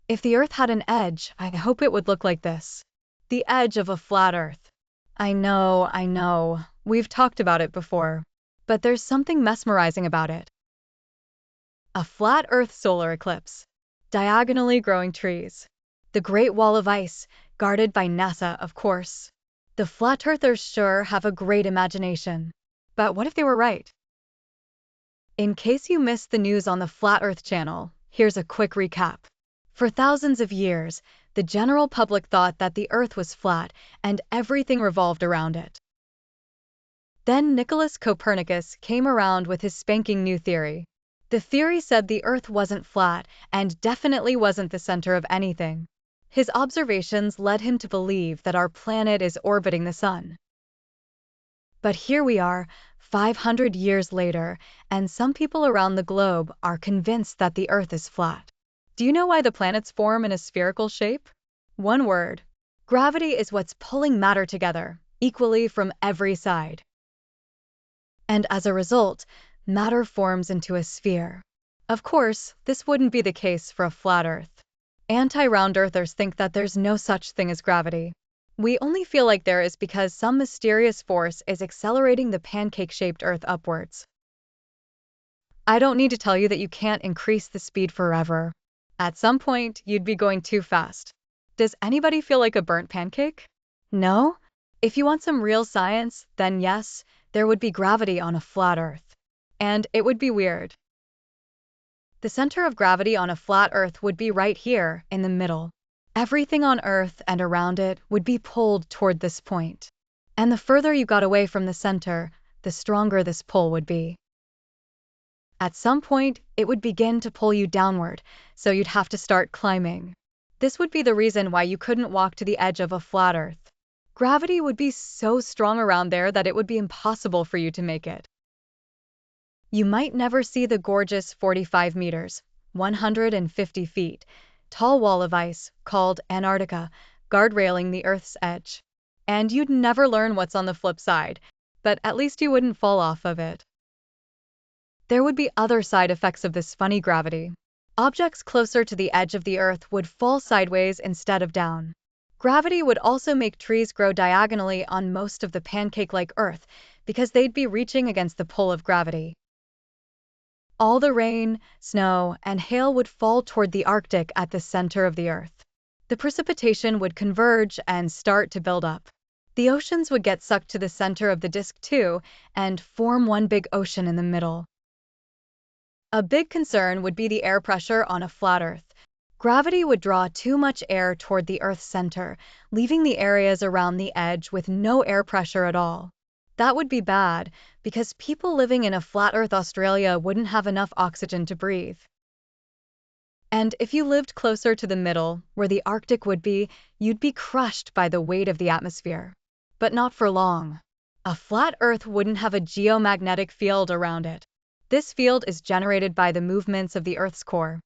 If the Earth had an edge, I hope it would look like this. The edge of a flat Earth. I know. We've talked about it before. But there's something mesmerizing about it. A flat Earth solar eclipse. Diagonally growing trees. The Great Wall of Ice, guarded by NASA, of course. The flat earthers sure have a great imagination. But what if they were right? In case you missed the news on the Flat Earth channel, here's a quick recap. For thousands of years, the general public thought that the Earth was flat and everything revolved around it. Then Nicholas Copernicus came around with his spanking new theory. The theory said the Earth wasn't flat and definitely wasn't the center of anything. His observations led him to believe that our planet is orbiting the sun. But here we are, 500 years later, and some people around the globe are convinced that the Earth is flat. Do you know why the planets form in a spherical shape? One word. Gravity is what's pulling matter together, equally from every side. And as a result, matter forms into a sphere. Of course, this wouldn't be the case for a flat Earth. Anti-round earthers think that there's no such thing as gravity. We only feel like there is because some mysterious force is accelerating the pancake-shaped Earth upwards. I don't need to tell you that you can't increase the speed forever. At some point, you'd be going too fast. Does anybody feel like a burnt pancake? No? If you want some real science, then yes, there would be gravity on a flat Earth. And it would be weird. The center of gravity on a flat Earth would be right here, in the middle. Everything on Earth and around it would be pulled toward this point. And the further you got away from the center, the stronger this pull would be. At some point, it would begin to pull you downward, so you'd have to start climbing. This would be the reason why you couldn't walk to the edge of a flat Earth. Gravity would be so strong around there that it would be impossible for you to make it. You might never see the gorgeous 45 meters, 150 feet, tall wall of ice, called Antarctica, guardrailing the Earth's edge. And you'd never learn what's on the flip side, but at least you wouldn't fall off of it. There would be other side effects of this funny gravity. Objects closer to the edge of the Earth would fall sideways instead of down. Gravity would also make trees grow diagonally on most of the pancake-like Earth because they'd be reaching against the pull of gravity. All the rain, snow, and hail would fall toward the Arctic at the center of the Earth. The precipitation would converge and start to build up. The oceans would get sucked to the center of the disk too and form one big ocean in the middle. A big concern would be the air pressure on a flat Earth. Gravity would draw too much air toward the Earth's center, leaving the areas around the edge with no air pressure at all. That would be bad, because people living in a flat Earth Australia wouldn't have enough oxygen to breathe. And if you lived closer to the middle, where the Arctic would be, you'd be crushed by the weight of the atmosphere. But not for long. A flat Earth wouldn't have a geomagnetic field around it. This field is generated by the movements of the Earth's core.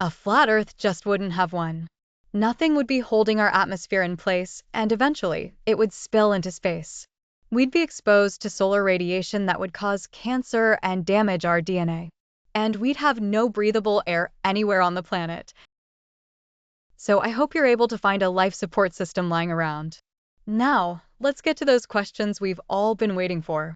A flat Earth just wouldn't have one. Nothing would be holding our atmosphere in place, and eventually, it would spill into space. We'd be exposed to solar radiation that would cause cancer and damage our DNA. And we'd have no breathable air anywhere on the planet. So I hope you're able to find a life support system lying around. Now, let's get to those questions we've all been waiting for.